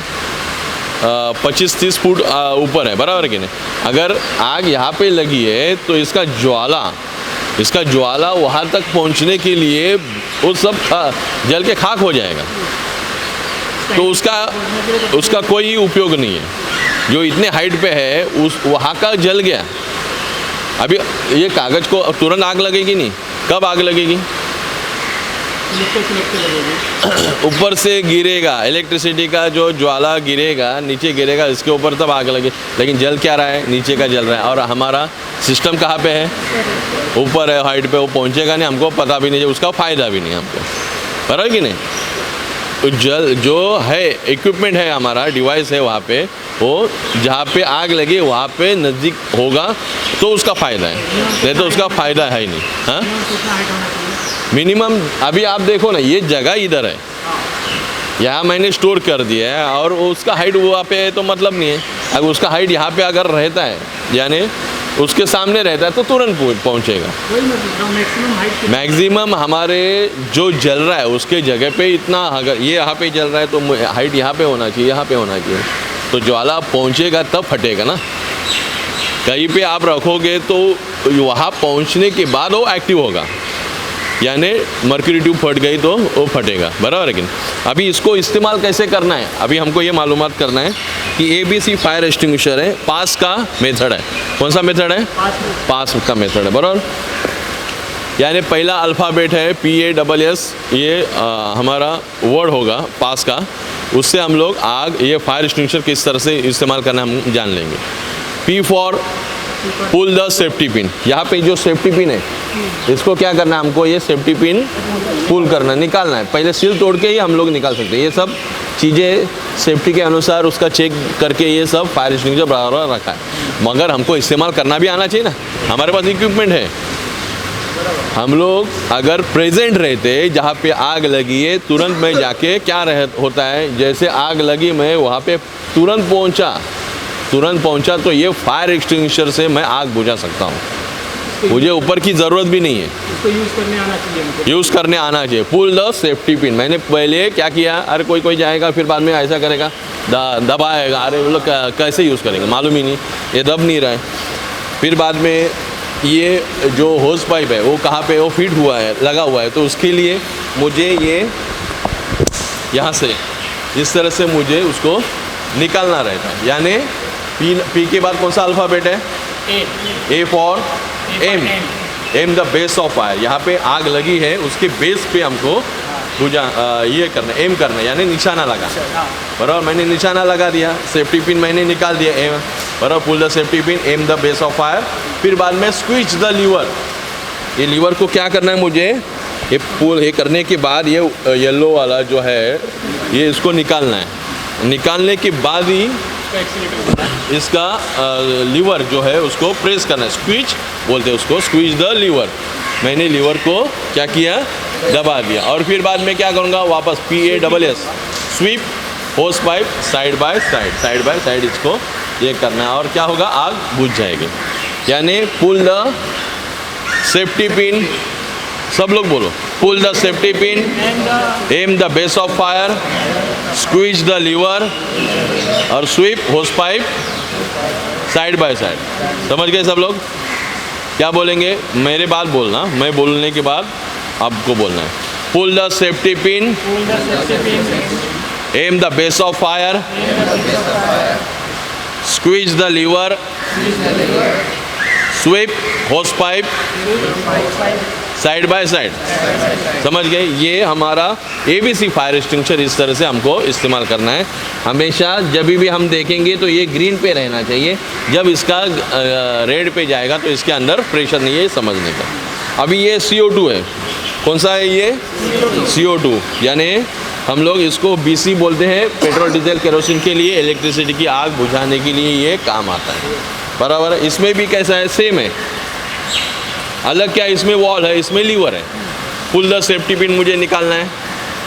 25-30 फुट ऊपर है, बराबर है कि नहीं। अगर आग यहाँ पे लगी है तो इसका ज्वाला वहाँ तक पहुँचने के लिए वो सब जल के खाक हो जाएगा, तो उसका कोई उपयोग नहीं है। जो इतने हाइट पे है वहाँ का जल गया। अभी ये कागज़ को तुरंत आग लगेगी नहीं, कब आग लगेगी, ऊपर से गिरेगा, इलेक्ट्रिसिटी का जो ज्वाला गिरेगा, नीचे गिरेगा, इसके ऊपर तब आग लगे। लेकिन जल क्या रहा है, नीचे का जल रहा है, और हमारा सिस्टम कहाँ पे है, ऊपर है, हाइट पे, वो पहुँचेगा नहीं, हमको पता भी नहीं, उसका फ़ायदा भी नहीं हमको, बराबर कि नहीं। तो जो है इक्विपमेंट है, हमारा डिवाइस है, वहाँ पे वो जहाँ पे आग लगे वहाँ पे नज़दीक होगा तो उसका फ़ायदा है, नहीं तो उसका फ़ायदा है ही नहीं। हाँ, मिनिमम अभी आप देखो ना, ये जगह इधर है, यहाँ मैंने स्टोर कर दिया है, और उसका हाइट वहाँ पे है तो मतलब नहीं है। अगर उसका हाइट यहाँ पे अगर रहता है, यानी उसके सामने रहता है, तो तुरंत पहुँचेगा। मैक्सिमम हमारे जो जल रहा है उसके जगह पे इतना, अगर ये यहाँ पे जल रहा है तो हाइट यहाँ पे होना चाहिए, यहाँ पे होना चाहिए, तो ज्वाला पहुँचेगा तब फटेगा ना। कहीं पे आप रखोगे तो वहाँ पहुँचने के बाद वो एक्टिव होगा, यानी मर्क्यूरी ट्यूब फट गई तो वो फटेगा, बराबर है कि नहीं। अभी इसको इस्तेमाल कैसे करना है, अभी हमको ये मालूमात करना है कि ABC फायर एक्सटिंग्विशर है, पास का मेथड है। कौन सा मेथड है, पास का मेथड है, बराबर। यानी पहला अल्फ़ाबेट है PASS, ये हमारा वर्ड होगा पास का, उससे हम लोग आग ये फायर एक्सटिंग्विशर किस तरह से इस्तेमाल करना हम जान लेंगे। P for pull the safety pin, यहाँ पे जो सेफ्टी पिन है इसको क्या करना है, हमको ये सेफ्टी पिन पुल करना, निकालना है। पहले सील तोड़ के ही हम लोग निकाल सकते हैं, ये सब चीज़ें सेफ्टी के अनुसार उसका चेक करके ये सब फायर एक्सटिंग्विशर बराबर रखा है। मगर हमको इस्तेमाल करना भी आना चाहिए ना, हमारे पास इक्विपमेंट है, हम लोग अगर प्रेजेंट रहते जहाँ पे आग लगी है तुरंत मैं जाके क्या होता है, जैसे आग लगी मैं वहाँ पे तुरंत पहुँचा तो ये फायर एक्सटिंग्विशर से मैं आग बुझा सकता हूँ। मुझे ऊपर की ज़रूरत भी नहीं है, इसको यूज़ करने आना चाहिए हमको। यूज़ करने आना चाहिए। Pull the safety pin. मैंने पहले क्या किया, अरे कोई जाएगा फिर बाद में ऐसा करेगा, दबाएगा, अरे वो लोग कैसे यूज़ करेंगे मालूम ही नहीं, ये दब नहीं रहा है। फिर बाद में ये जो होस पाइप है वो कहाँ पे वो फिट हुआ है, लगा हुआ है, तो उसके लिए मुझे ये यहाँ से इस तरह से मुझे उसको निकालना रहता है। यानी पी के बाद कौन सा अल्फ़ाबेट है, A for aim. Aim the base of fire. यहाँ पे आग लगी है उसके बेस पे हमको बुझा ये करना, एम करना, यानी निशाना लगा। बराबर, मैंने निशाना लगा दिया, सेफ्टी पिन मैंने निकाल दिया एम, बराबर, pull the safety pin, aim the base of fire. फिर बाद में स्क्विच द लीवर। ये लीवर को क्या करना है मुझे, ये पुल ये करने के बाद ये येलो वाला जो है ये इसको निकालना है। निकालने के बाद ही इसका लीवर जो है उसको प्रेस करना है, स्क्विच बोलते हैं उसको, स्क्विच द लीवर। मैंने लीवर को क्या किया, दबा दिया। और फिर बाद में क्या करूँगा, वापस PASS sweep hose pipe side by side इसको ये करना है और क्या होगा, आग बुझ जाएगी। यानी पुल द सेफ्टी पिन, सब लोग बोलो, pull the safety pin, aim the base of fire, squeeze the lever और sweep hose pipe side by side. समझ गए सब लोग? क्या बोलेंगे, मेरे बाद बोलना, मैं बोलने के बाद आपको बोलना है। Pull the safety pin, aim the base of fire, squeeze the lever, sweep hose pipe side by side. समझ गए? ये हमारा ABC फायर एक्सटिंग्विशर इस तरह से हमको इस्तेमाल करना है। हमेशा जब भी हम देखेंगे तो ये ग्रीन पे रहना चाहिए, जब इसका रेड पे जाएगा तो इसके अंदर प्रेशर नहीं है, समझने का। अभी ये CO2 है, कौन सा है ये, CO2, यानी हम लोग इसको BC बोलते हैं, पेट्रोल डीजल केरोसिन के लिए, इलेक्ट्रिसिटी की आग बुझाने के लिए ये काम आता है। बराबर है। इसमें भी कैसा है, सेम है, अलग क्या है, इसमें वॉल है, इसमें लीवर है। पुल द सेफ्टी पिन मुझे निकालना है,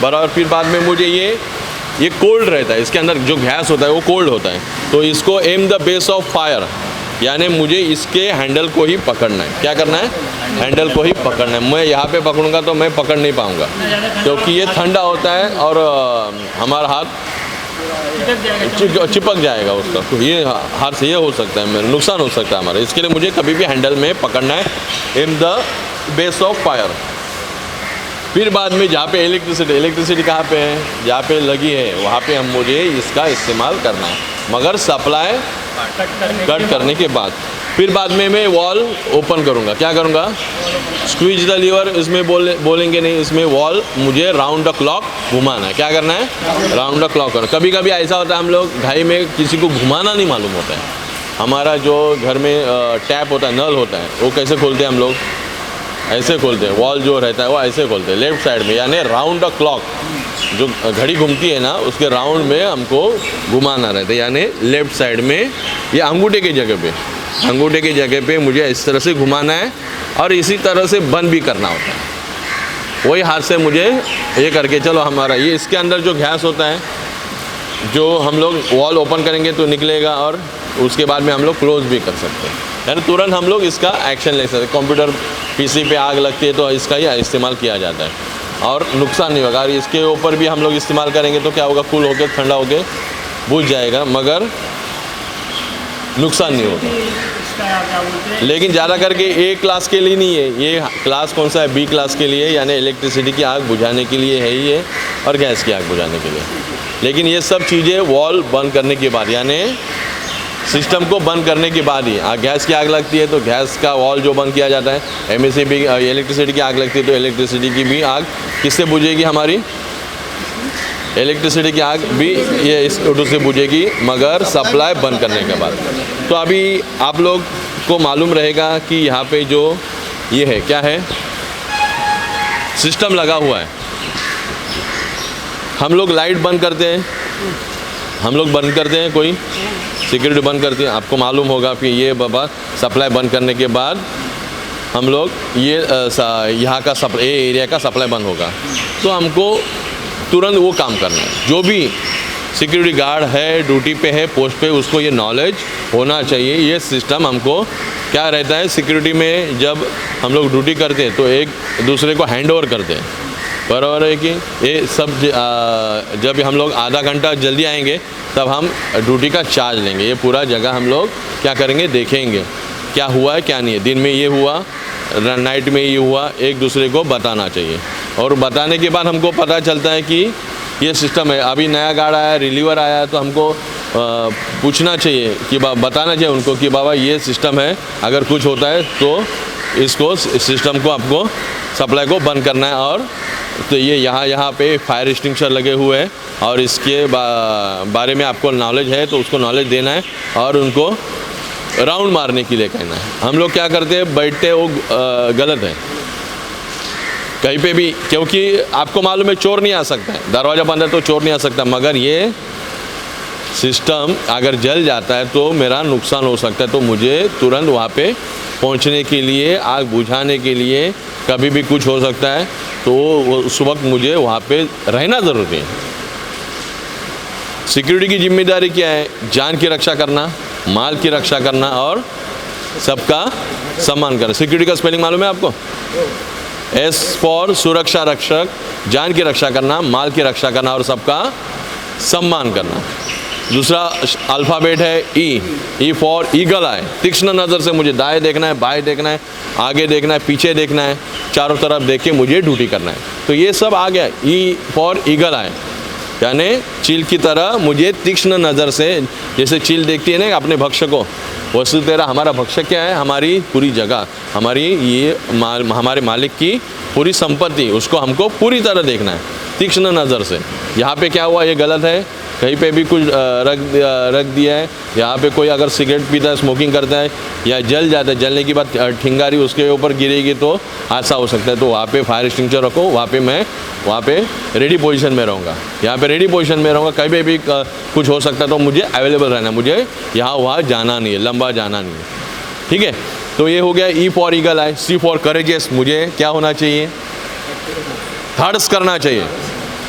बराबर। फिर बाद में मुझे ये कोल्ड रहता है, इसके अंदर जो गैस होता है वो कोल्ड होता है, तो इसको M the base of fire, यानी मुझे इसके हैंडल को ही पकड़ना है। क्या करना है, हैंडल को ही पकड़ना है। मैं यहाँ पे पकड़ूंगा तो मैं पकड़ नहीं पाऊँगा, क्योंकि ये ठंडा होता है और हमारा हाथ चिपक जाएगा उसका, तो ये हाथ से ये हो सकता है, मेरा नुकसान हो सकता है हमारा। इसके लिए मुझे कभी भी हैंडल में पकड़ना है, M the base of fire. फिर बाद में जहाँ पे इलेक्ट्रिसिटी कहाँ पे है, जहाँ पे लगी है वहाँ पे मुझे इसका इस्तेमाल करना है, मगर सप्लाई कट करने के बाद। फिर बाद में मैं वॉल ओपन करूँगा, क्या करूँगा, स्क्वीज द लीवर, इसमें बोलेंगे नहीं, इसमें वॉल मुझे राउंड द क्लॉक घुमाना है। क्या करना है, राउंड द क्लॉक करना। कभी कभी ऐसा होता है हम लोग घाई में किसी को घुमाना नहीं मालूम होता है। हमारा जो घर में टैप होता है, नल होता है, वो कैसे खोलते हैं हम लोग, ऐसे खोलते हैं, वॉल जो रहता है वो ऐसे खोलते हैं लेफ्ट साइड में, यानी राउंड द क्लॉक, जो घड़ी घूमती है ना उसके राउंड में हमको घुमाना रहता है, यानी लेफ्ट साइड में, ये अंगूठे की जगह पे मुझे इस तरह से घुमाना है और इसी तरह से बंद भी करना होता है। वही हाथ से मुझे ये करके, चलो हमारा ये इसके अंदर जो गैस होता है, जो हम लोग वॉल ओपन करेंगे तो निकलेगा और उसके बाद में हम लोग क्लोज भी कर सकते हैं, यानी तुरंत हम लोग इसका एक्शन ले सकते हैं। कंप्यूटर PC पे आग लगती है तो इसका ही इस्तेमाल किया जाता है और नुकसान नहीं होगा। और इसके ऊपर भी हम लोग इस्तेमाल करेंगे तो क्या होगा, कूल होकर ठंडा होकर बुझ जाएगा, मगर नुकसान नहीं होगा। लेकिन ज़्यादा करके A क्लास के लिए नहीं है, ये क्लास कौन सा है, B क्लास के लिए, यानी इलेक्ट्रिसिटी की आग बुझाने के लिए है ये, और गैस की आग बुझाने के लिए। लेकिन ये सब चीज़ें वॉल बंद करने के बाद, यानी सिस्टम को बंद करने के बाद ही, गैस की आग लगती है तो गैस का वॉल जो बंद किया जाता है, MSCB इलेक्ट्रिसिटी की आग लगती है तो इलेक्ट्रिसिटी की भी आग किससे बुझेगी, हमारी इलेक्ट्रिसिटी की आग भी ये इस CO2 से बुझेगी, मगर सप्लाई बंद करने के बाद। तो अभी आप लोग को मालूम रहेगा कि यहाँ पे जो ये है, क्या है, सिस्टम लगा हुआ है। हम लोग लाइट बंद करते हैं, कोई सिक्योरिटी बंद करती है, आपको मालूम होगा कि ये बाबा सप्लाई बंद करने के बाद हम लोग ये यहाँ का सप्लाई, ये एरिया का सप्लाई बंद होगा, तो हमको तुरंत वो काम करना है। जो भी सिक्योरिटी गार्ड है, ड्यूटी पे है, पोस्ट पे, उसको ये नॉलेज होना चाहिए। ये सिस्टम हमको क्या रहता है, सिक्योरिटी में जब हम लोग ड्यूटी करते हैं तो एक दूसरे को हैंड ओवर करते हैं, बराबर है कि ये सब जब हम लोग आधा घंटा जल्दी आएंगे तब हम ड्यूटी का चार्ज लेंगे। ये पूरा जगह हम लोग क्या करेंगे, देखेंगे क्या हुआ है क्या नहीं है, दिन में ये हुआ, नाइट में ये हुआ, एक दूसरे को बताना चाहिए। और बताने के बाद हमको पता चलता है कि ये सिस्टम है। अभी नया गार्ड आया, रिलीवर आया, तो हमको पूछना चाहिए कि बताना चाहिए उनको कि बाबा ये सिस्टम है, अगर कुछ होता है तो इसको सिस्टम को आपको सप्लाई को बंद करना है। और तो ये यहाँ पे फायर एक्सटिंग्विशर लगे हुए हैं और इसके बारे में आपको नॉलेज है तो उसको नॉलेज देना है और उनको राउंड मारने के लिए कहना है। हम लोग क्या करते हैं, बैठते, वो गलत है कहीं पे भी, क्योंकि आपको मालूम है चोर नहीं आ सकता है, दरवाज़ा बंद है तो चोर नहीं आ सकता, मगर ये सिस्टम अगर जल जाता है तो मेरा नुकसान हो सकता है। तो मुझे तुरंत वहाँ पे पहुँचने के लिए, आग बुझाने के लिए, कभी भी कुछ हो सकता है तो उस वक्त मुझे वहाँ पे रहना ज़रूरी है। सिक्योरिटी की जिम्मेदारी क्या है, जान की रक्षा करना, माल की रक्षा करना और सबका सम्मान करना। सिक्योरिटी का स्पेलिंग मालूम है आपको? S फॉर सुरक्षा रक्षक, जान की रक्षा करना, माल की रक्षा करना और सबका सम्मान करना। दूसरा अल्फ़ाबेट है E फॉर ईगल आई, तीक्ष्ण नज़र से मुझे दाएं देखना है, बाएं देखना है, आगे देखना है, पीछे देखना है, चारों तरफ देख के मुझे ड्यूटी करना है। तो ये सब आ गया। E फॉर ईगल आई यानी चील की तरह मुझे तीक्ष्ण नज़र से, जैसे चील देखती है ना अपने भक्ष्य को, वस्तु तेरा हमारा भक्ष्य क्या है, हमारी पूरी जगह, हमारी ये हमारे मालिक की पूरी संपत्ति, उसको हमको पूरी तरह देखना है तीक्ष्ण नज़र से। यहाँ पे क्या हुआ, ये गलत है, कहीं पे भी कुछ रख दिया है, यहाँ पे कोई अगर सिगरेट पीता है, स्मोकिंग करता है या जल जाता है, जलने के बाद ठिंगारी उसके ऊपर गिरेगी तो हादसा हो सकता है। तो वहाँ पे फायर एक्सटिंग्विशर रखो, वहाँ पे मैं वहाँ पे रेडी पोजीशन में रहूँगा, यहाँ पे रेडी पोजीशन में रहूँगा। कहीं पे भी कुछ हो सकता है तो मुझे अवेलेबल रहना है, मुझे यहाँ वहाँ जाना नहीं है, लंबा जाना नहीं है, ठीक है। तो ये हो गया E for eagle I. C for courageous, मुझे क्या होना चाहिए, धाड़स करना चाहिए।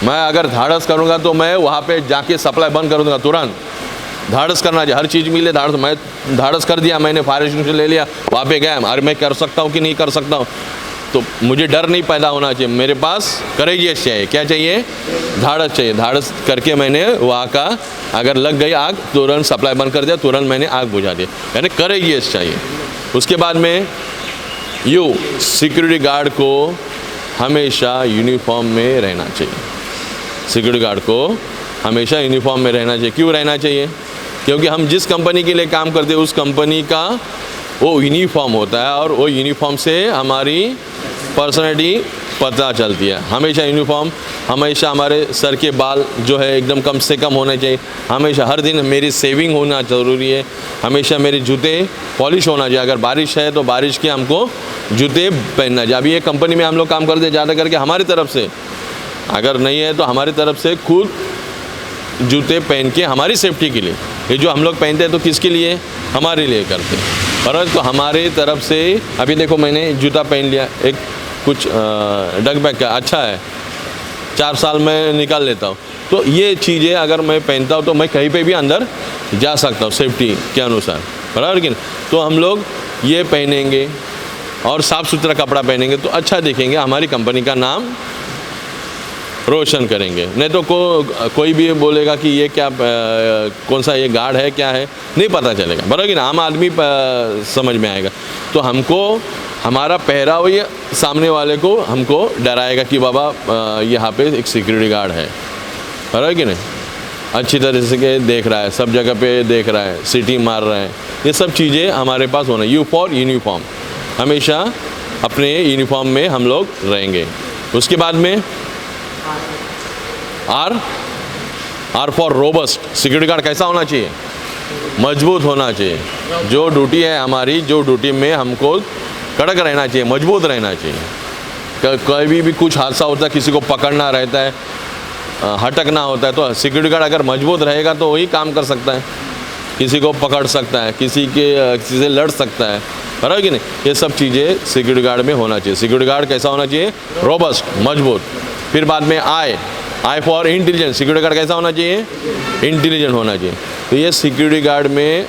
मैं अगर धाड़स करूँगा तो मैं वहाँ पे जाके सप्लाई बंद कर दूँगा तुरंत। धाड़स करना चाहिए, हर चीज़ मिले धाड़स। मैं धाड़स कर दिया, मैंने फायर एक्सटिंग्विशर ले लिया, वहाँ पे गया, अरे मैं कर सकता हूँ कि नहीं कर सकता हूँ, तो मुझे डर नहीं पैदा होना चाहिए। मेरे पास करेजियस चाहिए, क्या चाहिए, धाड़स चाहिए। धाड़स करके मैंने वहाँ का अगर लग गई आग, तुरंत सप्लाई बंद कर दिया, तुरंत मैंने आग बुझा दी, यानी करेजियस चाहिए। उसके बाद में सिक्योरिटी गार्ड को हमेशा यूनिफॉर्म में रहना चाहिए। सिक्योरिटी गार्ड को हमेशा यूनिफॉर्म में रहना चाहिए। क्यों रहना चाहिए, क्योंकि हम जिस कंपनी के लिए काम करते हैं उस कंपनी का वो यूनिफॉर्म होता है और वो यूनिफॉर्म से हमारी पर्सनैलिटी पता चलती है। हमेशा यूनिफॉर्म, हमेशा हमारे सर के बाल जो है एकदम कम से कम होने चाहिए, हमेशा हर दिन मेरी सेविंग होना ज़रूरी है, हमेशा मेरे जूते पॉलिश होना चाहिए। अगर बारिश है तो बारिश के हमको जूते पहनना चाहिए। अभी ये कंपनी में हम लोग काम करते हैं, ज़्यादा करके हमारी तरफ से, अगर नहीं है तो हमारी तरफ से खुद जूते पहन के हमारी सेफ्टी के लिए। ये जो हम लोग पहनते हैं तो किसके लिए, हमारे लिए करते हैं। और तो हमारे तरफ से अभी देखो मैंने जूता पहन लिया, एक कुछ डग बैग का अच्छा है, 4 साल में निकाल लेता हूँ। तो ये चीज़ें अगर मैं पहनता हूँ तो मैं कहीं पे भी अंदर जा सकता हूँ सेफ्टी के अनुसार, बराबर कि नहीं। तो हम लोग ये पहनेंगे और साफ़ सुथरा कपड़ा पहनेंगे तो अच्छा दिखेंगे, हमारी कंपनी का नाम रोशन करेंगे। नहीं तो कोई भी बोलेगा कि ये क्या कौन सा ये गार्ड है, क्या है, नहीं पता चलेगा, बराबर कि ना, आम आदमी समझ में आएगा। तो हमको हमारा पहरावा ये सामने वाले को हमको डराएगा कि बाबा यहाँ पे एक सिक्योरिटी गार्ड है, बराबर कि नहीं, अच्छी तरह से के देख रहा है, सब जगह पे देख रहा है, सीटी मार रहा है, ये सब चीज़ें हमारे पास होना। U फॉर यूनिफॉर्म, हमेशा अपने यूनिफॉर्म में हम लोग रहेंगे। उसके बाद में R for robust. Security guard कैसा होना चाहिए, मजबूत होना चाहिए। जो ड्यूटी है हमारी, जो ड्यूटी में हमको कड़क रहना चाहिए, मजबूत रहना चाहिए। कभी भी कुछ हादसा होता है, किसी को पकड़ना रहता है, हटकना होता है, तो सिक्योरिटी गार्ड अगर मजबूत रहेगा तो वही काम कर सकता है, किसी को पकड़ सकता है, किसी से लड़ सकता है, बराबर कि नहीं। ये सब चीज़ें सिक्योरिटी गार्ड में होना चाहिए। सिक्योरिटी गार्ड कैसा होना चाहिए? रोबस्ट, मजबूत। फिर बाद में I for intelligent. Security guard कैसा होना चाहिए? इंटेलिजेंट होना चाहिए। तो ये सिक्योरिटी गार्ड में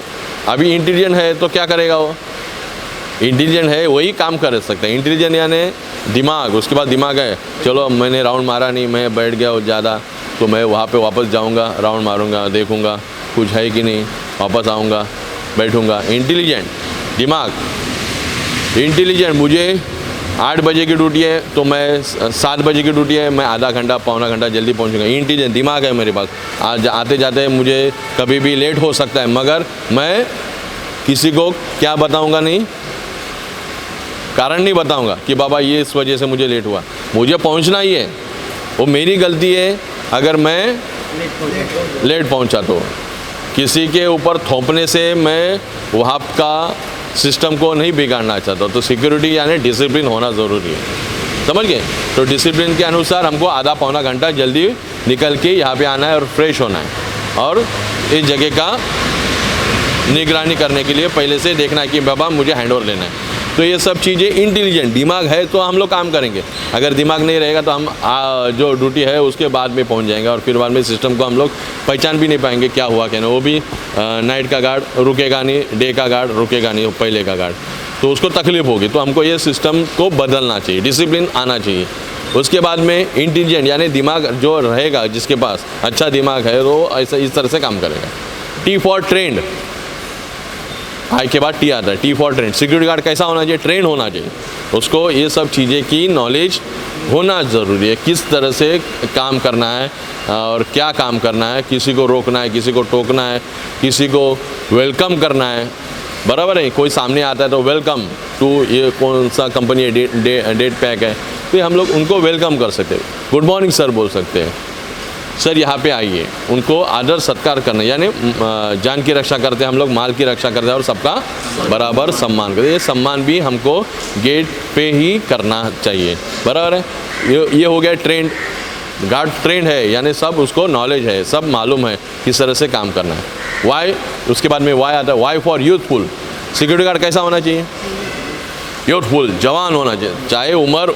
अभी इंटेलिजेंट है तो क्या करेगा वो? इंटेलिजेंट है वही काम कर सकते हैं। इंटेलिजेंट यानी दिमाग, उसके बाद दिमाग है, चलो मैंने राउंड मारा नहीं, मैं बैठ गया ज़्यादा, तो मैं वहाँ पे वापस जाऊँगा, राउंड मारूँगा, देखूँगा कुछ है कि नहीं, वापस आऊँगा, बैठूँगा। इंटेलिजेंट दिमाग, इंटेलिजेंट मुझे 8 बजे की ड्यूटी है तो मैं 7 बजे की ड्यूटी है, मैं आधा घंटा पौना घंटा जल्दी पहुँचूँगा। इंटेलिजेंट दिमाग है मेरे पास। आज आते जाते मुझे कभी भी लेट हो सकता है, मगर मैं किसी को क्या बताऊँगा नहीं, कारण नहीं बताऊंगा कि बाबा ये इस वजह से मुझे लेट हुआ। मुझे पहुंचना ही है, वो मेरी गलती है अगर मैं लेट पहुंचा। तो किसी के ऊपर थोपने से मैं वहाँ का सिस्टम को नहीं बिगाड़ना चाहता। तो सिक्योरिटी यानी डिसिप्लिन होना ज़रूरी है, समझ गए। तो डिसिप्लिन के अनुसार हमको आधा पौना घंटा जल्दी निकल के यहाँ पे आना है और फ्रेश होना है, और इस जगह का निगरानी करने के लिए पहले से देखना है कि बाबा मुझे हैंडओवर लेना है। तो ये सब चीज़ें इंटेलिजेंट दिमाग है तो हम लोग काम करेंगे। अगर दिमाग नहीं रहेगा तो हम जो ड्यूटी है उसके बाद में पहुंच जाएंगे, और फिर बाद में सिस्टम को हम लोग पहचान भी नहीं पाएंगे क्या हुआ क्या नहीं। वो भी नाइट का गार्ड रुकेगा नहीं, डे का गार्ड रुकेगा नहीं, पहले का गार्ड, तो उसको तकलीफ होगी। तो हमको ये सिस्टम को बदलना चाहिए, डिसिप्लिन आना चाहिए। उसके बाद में इंटेलिजेंट यानी दिमाग जो रहेगा, जिसके पास अच्छा दिमाग है वो ऐसा इस तरह से काम करेगा। टी फॉर ट्रेंड, आई के बाद टी आता है, T for trend. Security guard कैसा होना चाहिए? ट्रेंड होना चाहिए। उसको ये सब चीज़ें की नॉलेज होना ज़रूरी है, किस तरह से काम करना है और क्या काम करना है, किसी को रोकना है, किसी को टोकना है, किसी को वेलकम करना है, बराबर है। कोई सामने आता है तो वेलकम टू, ये कौन सा कंपनी है, डेट पैक है, तो हम लोग उनको वेलकम कर सकते हैं। गुड मॉर्निंग सर बोल सकते हैं, सर यहाँ पे आइए। उनको आदर सत्कार करना, यानी जान की रक्षा करते हैं हम लोग, माल की रक्षा करते हैं और सबका बराबर सम्मान करते हैं। ये सम्मान भी हमको गेट पे ही करना चाहिए, बराबर है। ये हो गया ट्रेंड गार्ड। ट्रेंड है यानी सब उसको नॉलेज है, सब मालूम है किस तरह से काम करना है। वाई, उसके बाद में वाई आता है, Y for youthful. Security guard कैसा होना चाहिए? यूथफुल, जवान होना चाहिए। चाहे उम्र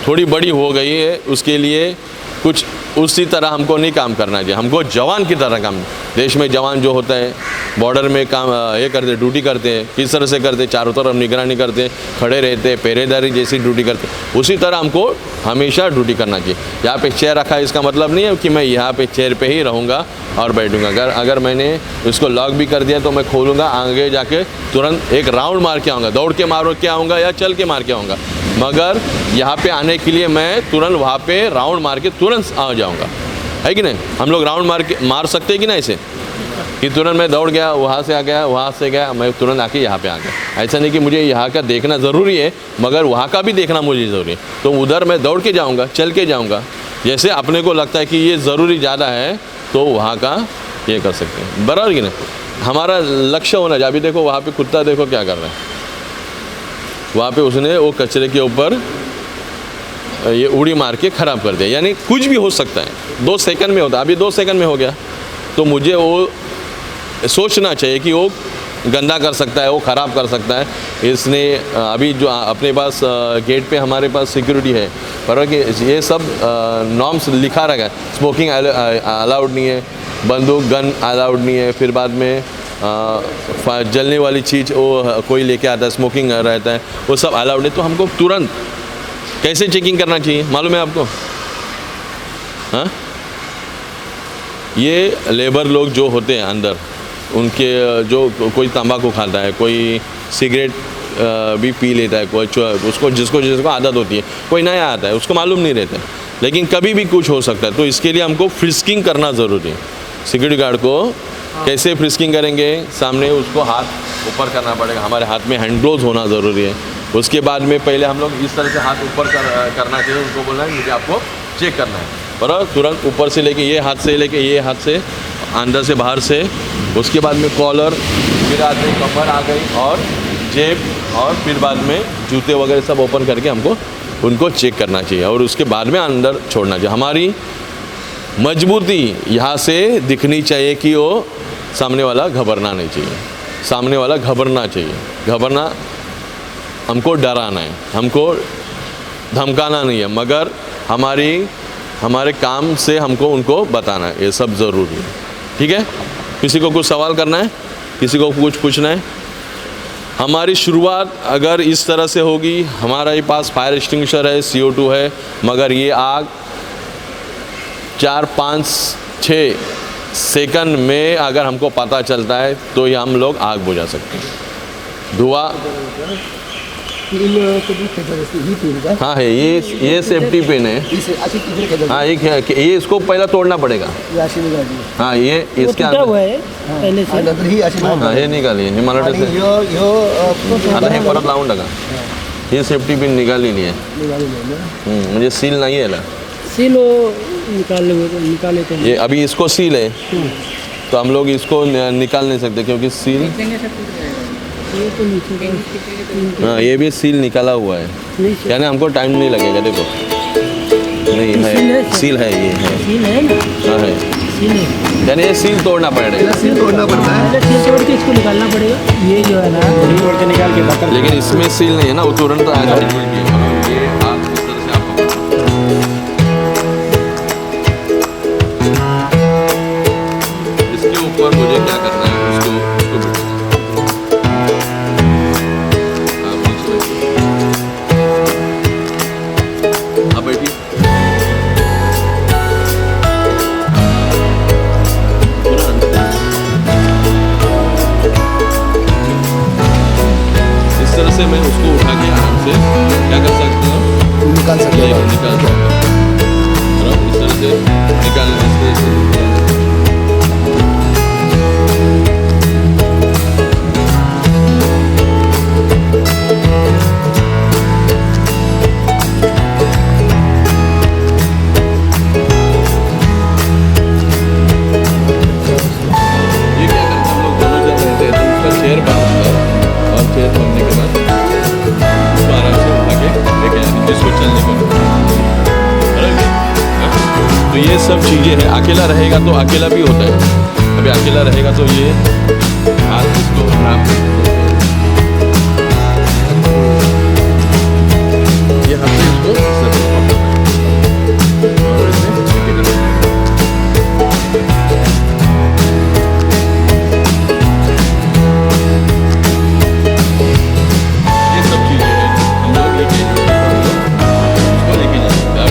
थोड़ी बड़ी हो गई है, उसके लिए कुछ उसी तरह हमको नहीं काम करना चाहिए, हमको जवान की तरह काम। देश में जवान जो होता है बॉर्डर में काम ये करते, ड्यूटी करते हैं, किस तरह से करते, चारों तरफ निगरानी करते, खड़े रहते, पहरेदारी जैसी ड्यूटी करते, उसी तरह हमको हमेशा ड्यूटी करना चाहिए। यहाँ पे चेयर रखा है, इसका मतलब नहीं है कि मैं यहाँ पे चेयर पे ही रहूँगा और बैठूँगा। अगर मैंने इसको लॉक भी कर दिया तो मैं खोलूँगा, आगे जाके तुरंत एक राउंड मार के आऊँगा, दौड़ के मार के आऊँगा या चल के मार के आऊँगा। मगर यहाँ पे आने के लिए मैं तुरंत वहाँ पे राउंड मार के तुरंत आ जाऊँगा, है कि नहीं। हम लोग राउंड मार सकते हैं कि ना ऐसे, कि तुरंत मैं दौड़ गया, वहाँ से आ गया, वहाँ से गया, मैं तुरंत आके यहाँ पे आ गया। ऐसा नहीं कि मुझे यहाँ का देखना ज़रूरी है, मगर वहाँ का भी देखना मुझे ज़रूरी है। तो उधर मैं दौड़ के जाऊँगा, चल के जाऊँगा, जैसे अपने को लगता है कि ये ज़रूरी ज़्यादा है तो वहाँ का ये कर सकते हैं, बराबर कि नहीं। हमारा लक्ष्य होना चाहिए। अभी देखो वहाँ पे कुत्ता देखो क्या कर रहा है, वहाँ पे उसने वो कचरे के ऊपर ये उड़ी मार के ख़राब कर दिया। यानी कुछ भी हो सकता है, 2 सेकंड में होता है, अभी 2 सेकंड में हो गया। तो मुझे वो सोचना चाहिए कि वो गंदा कर सकता है, वो ख़राब कर सकता है। इसने अभी जो अपने पास गेट पे हमारे पास सिक्योरिटी है, पर कि ये सब नॉर्म्स लिखा रखा है। स्मोकिंग अलाउड नहीं है, बंदूक गन अलाउड नहीं है, फिर बाद में जलने वाली चीज़ वो कोई लेके आता है, स्मोकिंग रहता है, वो सब अलाउड है। तो हमको तुरंत कैसे चेकिंग करना चाहिए मालूम है आपको? हाँ, ये लेबर लोग जो होते हैं अंदर, उनके जो कोई तंबाकू खाता है, कोई सिगरेट भी पी लेता है, कोई उसको जिसको आदत होती है, कोई नया आता है उसको मालूम नहीं रहता है, लेकिन कभी भी कुछ हो सकता है। तो इसके लिए हमको फ्रिस्किंग करना ज़रूरी है। सिक्योरिटी गार्ड को कैसे फ्रिस्किंग करेंगे? सामने उसको हाथ ऊपर करना पड़ेगा, हमारे हाथ में हैंड ग्लोव्स होना ज़रूरी है। उसके बाद में पहले हम लोग इस तरह से हाथ ऊपर करना चाहिए, उनको बोलना है मुझे आपको चेक करना है, पर तुरंत ऊपर से लेके ये हाथ से लेके ये हाथ से, अंदर से बाहर से। उसके बाद में कॉलर, फिर हाथ में कमर आ गई और जेब, और फिर बाद में जूते वगैरह सब ओपन करके हमको उनको चेक करना चाहिए, और उसके बाद में अंदर छोड़ना चाहिए। हमारी मजबूती यहाँ से दिखनी चाहिए कि वो सामने वाला घबराना नहीं चाहिए, सामने वाला घबरना चाहिए। घबरना, हमको डराना है, हमको धमकाना नहीं है, मगर हमारे काम से हमको उनको बताना है, ये सब ज़रूरी है। ठीक है, किसी को कुछ सवाल करना है, किसी को कुछ पूछना है? हमारी शुरुआत अगर इस तरह से होगी, हमारा ही पास फायर एक्सटिंग्विशर है, CO2 है, मगर ये आग 4, 5, 6 सेकंड में अगर हमको पता चलता है तो ये हम लोग आग बुझा सकते हैं। धुआं हाँ है, ये सेफ्टी पिन है। हाँ, ये इसको पहला तोड़ना पड़ेगा। हाँ, ये इसके अंदर पहले से हाँ, हे निघाली हिमालय से आता हे परत लावून टाका। हे सेफ्टी पिन निघालेली आहे, म्हणजे सील नाही आहे ना, सील निकाले तो ये अभी इसको सील है तो हम लोग इसको निकाल नहीं सकते क्योंकि सील, ये तो नीचे हाँ ये भी सील निकाला हुआ है, नहीं यानी हमको टाइम नहीं लगेगा। देखो नहीं है, सील है, ये है, सील है ना, हाँ है, सील है। यानी ये सील तोड़ना पड़ेगा। सील तोड़ना पड़ता है, पहले सील तोड़ के इसको निकालना पड़ेगा। ये जो है ना, तोड़ के निकाल के बता, लेकिन इसमें सील नहीं है ना, वो तुरंत आएगा। ये आप इस तरह से आपको इसके ऊपर मुझे क्या करना है, उसको आप बैठिए। इस तरह से मैं उसको उठा के आराम से क्या कर सकता हूँ, निकाल सकते हैं। निकाल सकता हूँ। और इस तरह से निकालने ये क्या करते हैं, हम लोग दोनों जन रहते हैं तो उसका चेयर बांधूंगा और चेयर बांधने के बाद उसको आराम से उठा के लेके आने, जिसको चलने को। तो ये सब चीज़ें हैं। अकेला रहेगा तो अकेला भी होता है, अभी अकेला रहेगा तो ये हाथ इसको